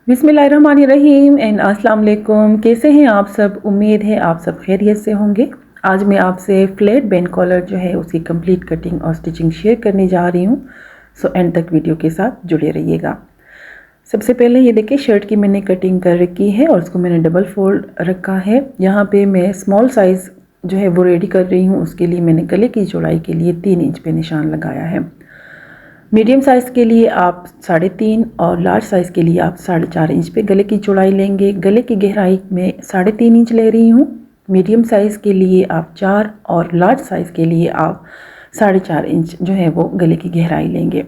बिस्मिल्लाहिर्रहमानिर्रहीम एंड अस्सलाम वालेकुम। कैसे हैं आप सब? उम्मीद है आप सब खैरियत से होंगे। आज मैं आपसे फ्लैट बैंड कॉलर जो है उसकी कंप्लीट कटिंग और स्टिचिंग शेयर करने जा रही हूँ। सो एंड तक वीडियो के साथ जुड़े रहिएगा। सबसे पहले ये देखिए, शर्ट की मैंने कटिंग कर रखी है और उसको मैंने डबल फोल्ड रखा है। यहाँ पे मैं स्मॉल साइज़ जो है वो रेडी कर रही हूँ। उसके लिए मैंने गले की चौड़ाई के लिए 3 इंच पे निशान लगाया है। मीडियम साइज़ के लिए आप 3.5 और लार्ज साइज़ के लिए आप 4.5 इंच पे गले की चौड़ाई लेंगे। गले की गहराई में 3.5 इंच ले रही हूँ। मीडियम साइज़ के लिए आप 4 और लार्ज साइज़ के लिए आप 4.5 इंच जो है वो गले की गहराई लेंगे।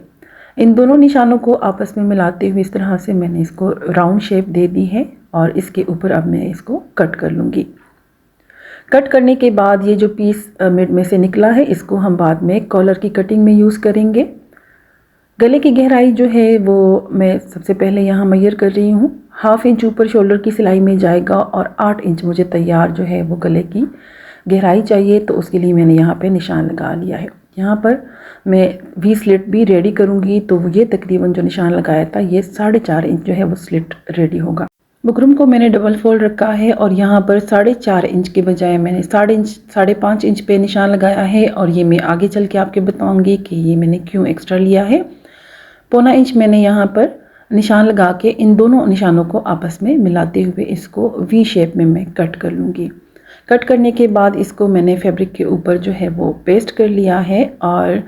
इन दोनों निशानों को आपस में मिलाते हुए इस तरह से मैंने इसको राउंड शेप दे दी है और इसके ऊपर अब मैं इसको कट कर लूँगी। कट करने के बाद ये जो पीस मिड में से निकला है इसको हम बाद में कॉलर की कटिंग में यूज़ करेंगे। गले की गहराई जो है वो मैं सबसे पहले यहाँ मेजर कर रही हूँ। 1/2 इंच ऊपर शोल्डर की सिलाई में जाएगा और 8 इंच मुझे तैयार जो है वो गले की गहराई चाहिए, तो उसके लिए मैंने यहाँ पे निशान लगा लिया है। यहाँ पर मैं वी स्लिट भी रेडी करूँगी, तो ये तकरीबन जो निशान लगाया था ये 4.5 इंच जो है वो स्लिट रेडी होगा। बुकरम को मैंने डबल फोल्ड रखा है और यहाँ पर 4.5 इंच के बजाय मैंने 5.5 इंच पे निशान लगाया है। और ये मैं आगे चल के आपके बताऊँगी कि ये मैंने क्यों एक्स्ट्रा लिया है। 1/4 इंच मैंने यहाँ पर निशान लगा के इन दोनों निशानों को आपस में मिलाते हुए इसको वी शेप में मैं कट कर लूँगी। कट करने के बाद इसको मैंने फैब्रिक के ऊपर जो है वो पेस्ट कर लिया है। और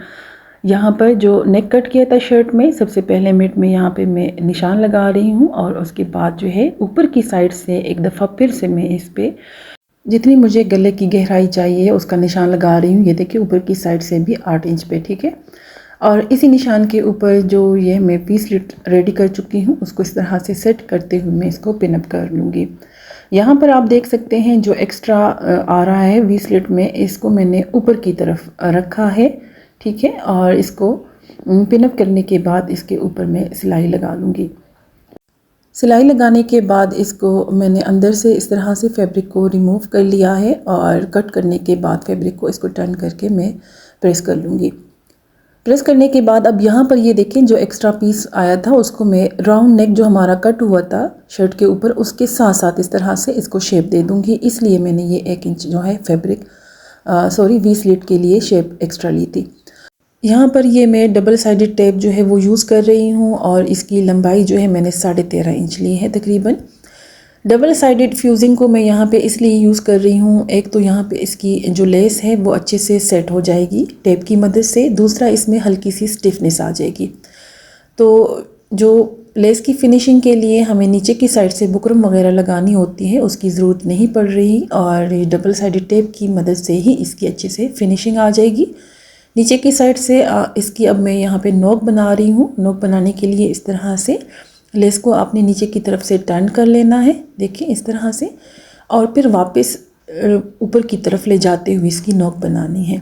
यहाँ पर जो नेक कट किया था शर्ट में, सबसे पहले मिड में यहाँ पे मैं निशान लगा रही हूँ और उसके बाद जो है ऊपर की साइड से एक दफ़ा फिर से मैं इस पर जितनी मुझे गले की गहराई चाहिए उसका निशान लगा रही हूँ। ये देखिए, ऊपर की साइड से भी 8 इंच पे, ठीक है। और इसी निशान के ऊपर जो ये मैं वी स्लिट रेडी कर चुकी हूँ उसको इस तरह से सेट करते हुए मैं इसको पिन अप कर लूँगी। यहाँ पर आप देख सकते हैं जो एक्स्ट्रा आ रहा है वी स्लिट में, इसको मैंने ऊपर की तरफ रखा है, ठीक है। और इसको पिन अप करने के बाद इसके ऊपर मैं सिलाई लगा लूँगी। सिलाई लगाने के बाद इसको मैंने अंदर से इस तरह से फैब्रिक को रिमूव कर लिया है और कट करने के बाद फैब्रिक को इसको टर्न करके मैं प्रेस कर लूँगी। प्रेस करने के बाद अब यहाँ पर ये देखें, जो एक्स्ट्रा पीस आया था उसको मैं राउंड नेक जो हमारा कट हुआ था शर्ट के ऊपर उसके साथ साथ इस तरह से इसको शेप दे दूँगी। इसलिए मैंने ये 1 इंच जो है फैब्रिक वी स्लिट के लिए शेप एक्स्ट्रा ली थी। यहाँ पर ये मैं डबल साइडेड टेप जो है वो यूज़ कर रही हूँ और इसकी लंबाई जो है मैंने 13.5 इंच ली है तकरीबन। डबल साइडेड फ्यूजिंग को मैं यहाँ पे इसलिए यूज़ कर रही हूँ, एक तो यहाँ पे इसकी जो लेस है वो अच्छे से सेट हो जाएगी टेप की मदद से, दूसरा इसमें हल्की सी स्टिफनेस आ जाएगी। तो जो लेस की फिनिशिंग के लिए हमें नीचे की साइड से बुकरम वगैरह लगानी होती है उसकी ज़रूरत नहीं पड़ रही और डबल साइडेड टेप की मदद से ही इसकी अच्छे से फिनिशिंग आ जाएगी। नीचे की साइड से इसकी अब मैं यहाँ पे नोक बना रही हूँ। नोक बनाने के लिए इस तरह से लेस को आपने नीचे की तरफ से टर्न कर लेना है, देखिए इस तरह से, और फिर वापस ऊपर की तरफ ले जाते हुए इसकी नोक बनानी है।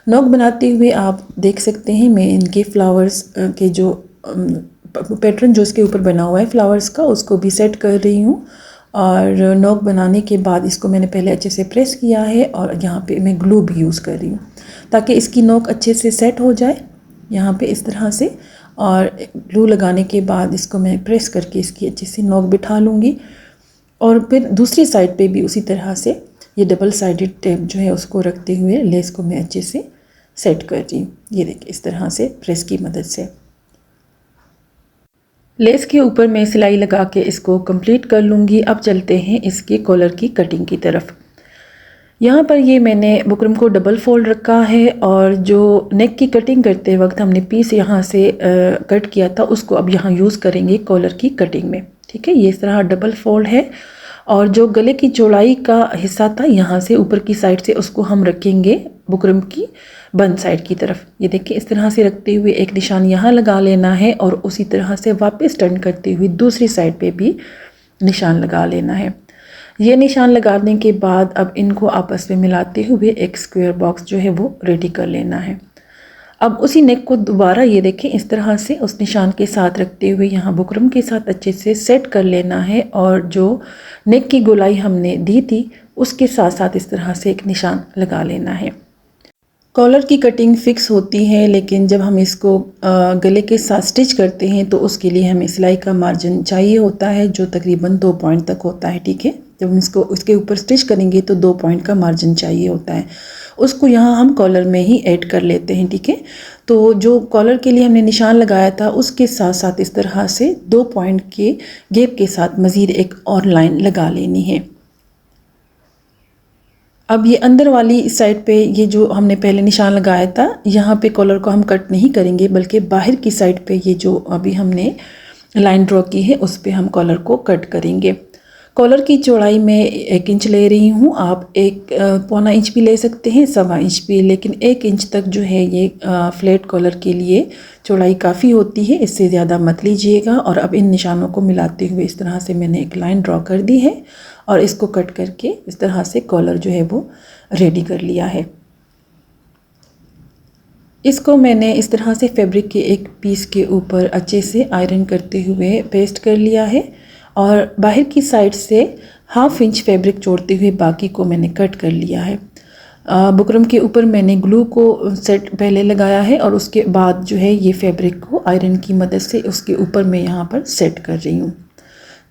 नोक बनाते हुए आप देख सकते हैं मैं इनके फ्लावर्स के जो पैटर्न जो इसके ऊपर बना हुआ है फ्लावर्स का उसको भी सेट कर रही हूँ। और नोक बनाने के बाद इसको मैंने पहले अच्छे से प्रेस किया है और यहाँ पे मैं ग्लू भी यूज़ कर रही हूँ ताकि इसकी नोक अच्छे से सेट हो जाए यहाँ पे इस तरह से। और ग्लू लगाने के बाद इसको मैं प्रेस करके इसकी अच्छे से नोक बिठा लूँगी। और फिर दूसरी साइड पे भी उसी तरह से ये डबल साइडेड टेप जो है उसको रखते हुए लेस को मैं अच्छे से सेट कर रही हूँ। ये देखिए इस तरह से प्रेस की मदद से लेस के ऊपर मैं सिलाई लगा के इसको कंप्लीट कर लूँगी। अब चलते हैं इसके कॉलर की कटिंग की तरफ। यहाँ पर ये मैंने बुकरम को डबल फोल्ड रखा है और जो नेक की कटिंग करते वक्त हमने पीस यहाँ से कट किया था उसको अब यहाँ यूज़ करेंगे कॉलर की कटिंग में, ठीक है। ये इस तरह डबल फोल्ड है और जो गले की चौड़ाई का हिस्सा था यहाँ से ऊपर की साइड से उसको हम रखेंगे बुकरम की बंद साइड की तरफ। ये देखिए इस तरह से रखते हुए एक निशान यहाँ लगा लेना है और उसी तरह से वापस टर्न करते हुए दूसरी साइड पे भी निशान लगा लेना है। ये निशान लगाने के बाद अब इनको आपस में मिलाते हुए एक स्क्वायर बॉक्स जो है वो रेडी कर लेना है। अब उसी नेक को दोबारा ये देखें इस तरह से उस निशान के साथ रखते हुए यहाँ बुकरम के साथ अच्छे से सेट कर लेना है और जो नेक की गोलाई हमने दी थी उसके साथ साथ इस तरह से एक निशान लगा लेना है। कॉलर की कटिंग फ़िक्स होती है, लेकिन जब हम इसको गले के साथ स्टिच करते हैं तो उसके लिए हमें सिलाई का मार्जिन चाहिए होता है, जो तकरीबन 2 पॉइंट तक होता है। ठीक है, जब हम इसको उसके ऊपर स्टिच करेंगे तो 2 पॉइंट का मार्जिन चाहिए होता है। उसको यहाँ हम कॉलर में ही ऐड कर लेते हैं। ठीक है, तो जो कॉलर के लिए हमने निशान लगाया था उसके साथ साथ इस तरह से 2 पॉइंट के गैप के साथ मज़ीद एक और लाइन लगा लेनी है। अब ये अंदर वाली साइड पे ये जो हमने पहले निशान लगाया था, यहाँ पे कॉलर को हम कट नहीं करेंगे, बल्कि बाहर की साइड पे ये जो अभी हमने लाइन ड्रॉ की है उस पे हम कॉलर को कट करेंगे। कॉलर की चौड़ाई मैं 1 इंच ले रही हूँ, आप 1.25 भी ले सकते हैं, 1.25 इंच भी, लेकिन 1 इंच तक जो है ये फ्लैट कॉलर के लिए चौड़ाई काफ़ी होती है, इससे ज़्यादा मत लीजिएगा। और अब इन निशानों को मिलाते हुए इस तरह से मैंने एक लाइन ड्रॉ कर दी है और इसको कट करके इस तरह से कॉलर जो है वो रेडी कर लिया है। इसको मैंने इस तरह से फैब्रिक के एक पीस के ऊपर अच्छे से आयरन करते हुए पेस्ट कर लिया है और बाहर की साइड से 1/2 इंच फैब्रिक जोड़ते हुए बाकी को मैंने कट कर लिया है। बुकरम के ऊपर मैंने ग्लू को सेट पहले लगाया है और उसके बाद जो है ये फैब्रिक को आयरन की मदद से उसके ऊपर मैं यहाँ पर सेट कर रही हूँ।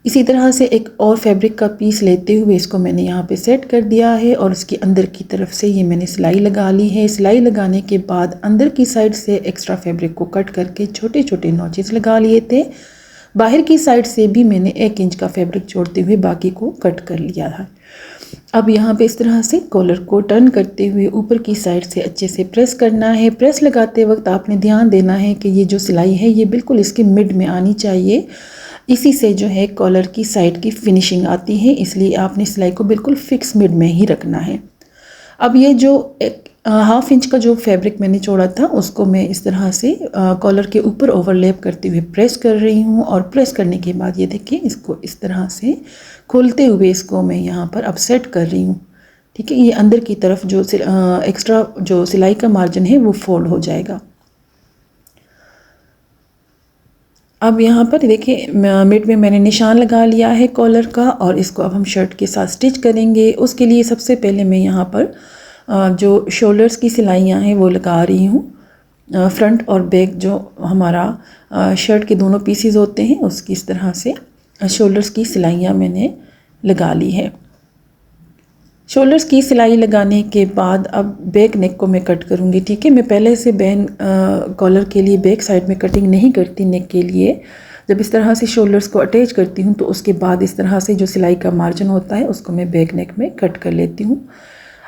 इसी तरह से एक और फैब्रिक का पीस लेते हुए इसको मैंने यहाँ पे सेट कर दिया है और उसके अंदर की तरफ से ये मैंने सिलाई लगा ली है। सिलाई लगाने के बाद अंदर की साइड से एक्स्ट्रा फैब्रिक को कट करके छोटे छोटे नॉचेस लगा लिए थे। बाहर की साइड से भी मैंने 1 इंच का फैब्रिक जोड़ते हुए बाकी को कट कर लिया है। अब यहाँ पे इस तरह से कॉलर को टर्न करते हुए ऊपर की साइड से अच्छे से प्रेस करना है। प्रेस लगाते वक्त आपने ध्यान देना है कि ये जो सिलाई है ये बिल्कुल इसके मिड में आनी चाहिए, इसी से जो है कॉलर की साइड की फिनिशिंग आती है, इसलिए आपने सिलाई को बिल्कुल फिक्स मिड में ही रखना है। अब ये जो 1/2 इंच का जो फैब्रिक मैंने छोड़ा था उसको मैं इस तरह से कॉलर के ऊपर ओवरलैप करते हुए प्रेस कर रही हूँ और प्रेस करने के बाद ये देखिए इसको इस तरह से खोलते हुए इसको मैं यहाँ पर अब सेट कर रही हूँ। ठीक है, ये अंदर की तरफ जो एक्स्ट्रा जो सिलाई का मार्जिन है वो फोल्ड हो जाएगा। अब यहाँ पर देखिए मिड में मैंने निशान लगा लिया है कॉलर का और इसको अब हम शर्ट के साथ स्टिच करेंगे। उसके लिए सबसे पहले मैं यहाँ पर जो शोल्डर्स की सिलाइयाँ हैं वो लगा रही हूँ। फ्रंट और बैक जो हमारा शर्ट के दोनों पीसेस होते हैं उसकी इस तरह से शोल्डर्स की सिलाइयाँ मैंने लगा ली है। शोल्डर्स की सिलाई लगाने के बाद अब बैक नेक को मैं कट करूँगी। ठीक है, मैं पहले से कॉलर के लिए बैक साइड में कटिंग नहीं करती नेक के लिए। जब इस तरह से शोल्डर्स को अटैच करती हूँ तो उसके बाद इस तरह से जो सिलाई का मार्जिन होता है उसको मैं बैक नेक में कट कर लेती हूँ।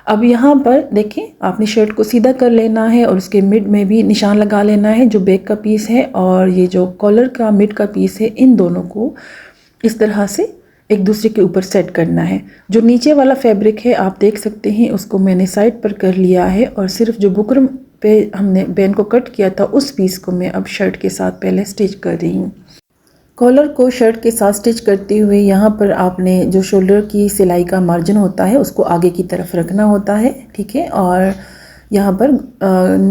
अब यहाँ पर देखें आपने शर्ट को सीधा कर लेना है और उसके मिड में भी निशान लगा लेना है। जो बैक का पीस है और ये जो कॉलर का मिड का पीस है इन दोनों को इस तरह से एक दूसरे के ऊपर सेट करना है। जो नीचे वाला फैब्रिक है आप देख सकते हैं उसको मैंने साइड पर कर लिया है और सिर्फ जो बुकरम पे हमने बैन को कट किया था उस पीस को मैं अब शर्ट के साथ पहले स्टिच कर रही हूँ। कॉलर को शर्ट के साथ स्टिच करते हुए यहाँ पर आपने जो शोल्डर की सिलाई का मार्जिन होता है उसको आगे की तरफ रखना होता है। ठीक है, और यहाँ पर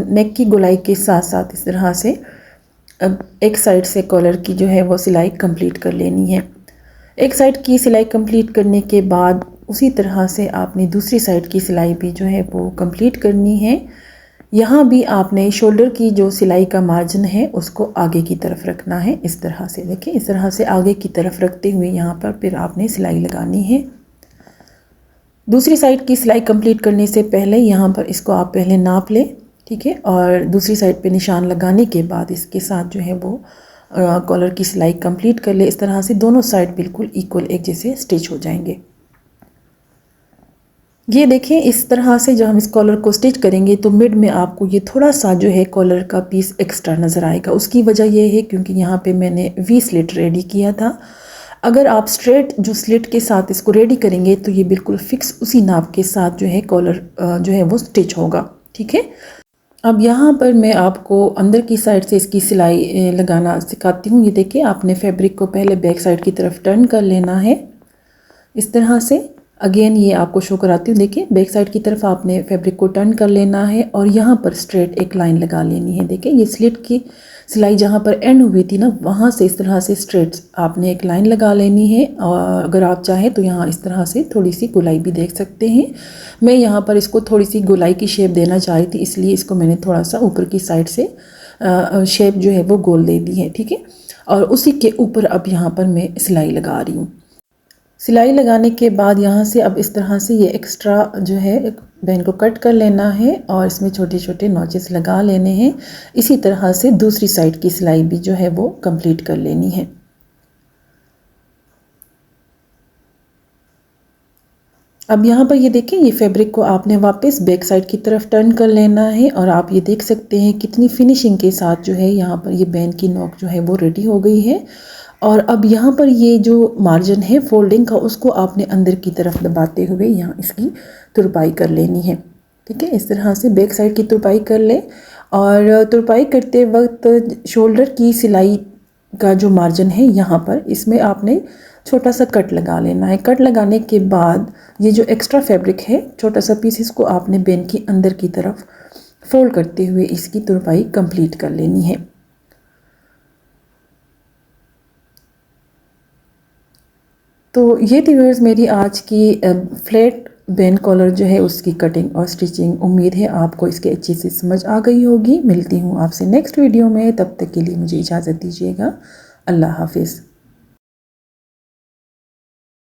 नेक की गोलाई के साथ साथ इस तरह से एक साइड से कॉलर की जो है वो सिलाई कंप्लीट कर लेनी है। एक साइड की सिलाई कंप्लीट करने के बाद उसी तरह से आपने दूसरी साइड की सिलाई भी जो है वो कंप्लीट करनी है। यहाँ भी आपने शोल्डर की जो सिलाई का मार्जिन है उसको आगे की तरफ रखना है। इस तरह से देखिए, इस तरह से आगे की तरफ रखते हुए यहाँ पर फिर आपने सिलाई लगानी है। दूसरी साइड की सिलाई कंप्लीट करने से पहले यहाँ पर इसको आप पहले नाप लें। ठीक है, और दूसरी साइड पे निशान लगाने के बाद इसके साथ जो है वो कॉलर की सिलाई कंप्लीट कर ले। इस तरह से दोनों साइड बिल्कुल इक्वल एक जैसे स्टिच हो जाएंगे। ये देखें इस तरह से जब हम इस कॉलर को स्टिच करेंगे तो मिड में आपको ये थोड़ा सा जो है कॉलर का पीस एक्स्ट्रा नज़र आएगा। उसकी वजह यह है क्योंकि यहाँ पे मैंने वी स्लिट रेडी किया था। अगर आप स्ट्रेट जो स्लिट के साथ इसको रेडी करेंगे तो ये बिल्कुल फिक्स उसी नाप के साथ जो है कॉलर जो है वो स्टिच होगा। ठीक है, अब यहाँ पर मैं आपको अंदर की साइड से इसकी सिलाई लगाना सिखाती हूँ। ये देखिए आपने फैब्रिक को पहले बैक साइड की तरफ टर्न कर लेना है इस तरह से। अगेन ये आपको शो कराती हूँ। देखिए बैक साइड की तरफ आपने फैब्रिक को टर्न कर लेना है और यहाँ पर स्ट्रेट एक लाइन लगा लेनी है। देखिए ये स्लिट की सिलाई जहाँ पर एंड हुई थी ना, वहाँ से इस तरह से स्ट्रेट आपने एक लाइन लगा लेनी है। और अगर आप चाहें तो यहाँ इस तरह से थोड़ी सी गोलाई भी देख सकते हैं। मैं यहाँ पर इसको थोड़ी सी गोलाई की शेप देना चाह रही थी, इसलिए इसको मैंने थोड़ा सा ऊपर की साइड से शेप जो है वो गोल दे दी है, ठीक है। और उसी के ऊपर अब यहाँ पर मैं सिलाई लगा रही हूँ। सिलाई लगाने के बाद यहाँ से अब इस तरह से ये एक्स्ट्रा जो है बेन को कट कर लेना है और इसमें छोटे छोटे नॉचेस लगा लेने हैं। इसी तरह से दूसरी साइड की सिलाई भी जो है वो कंप्लीट कर लेनी है। अब यहाँ पर ये देखें, ये फैब्रिक को आपने वापस बैक साइड की तरफ टर्न कर लेना है और आप ये देख सकते हैं कितनी फिनिशिंग के साथ जो है यहाँ पर ये बेन की नॉक जो है वो रेडी हो गई है। और अब यहाँ पर ये जो मार्जिन है फोल्डिंग का, उसको आपने अंदर की तरफ दबाते हुए यहाँ इसकी तुरपाई कर लेनी है, ठीक है। इस तरह से बैक साइड की तुरपाई कर ले। और तुरपाई करते वक्त शोल्डर की सिलाई का जो मार्जिन है यहाँ पर, इसमें आपने छोटा सा कट लगा लेना है। कट लगाने के बाद ये जो एक्स्ट्रा फैब्रिक है छोटा सा पीस, इसको आपने बेन की अंदर की तरफ फोल्ड करते हुए इसकी तुरपाई कंप्लीट कर लेनी है। तो ये थी व्यूअर्स मेरी आज की फ्लैट बेन कॉलर जो है उसकी कटिंग और स्टिचिंग। उम्मीद है आपको इसकी अच्छी से समझ आ गई होगी। मिलती हूँ आपसे नेक्स्ट वीडियो में, तब तक के लिए मुझे इजाज़त दीजिएगा। अल्लाह हाफिज़।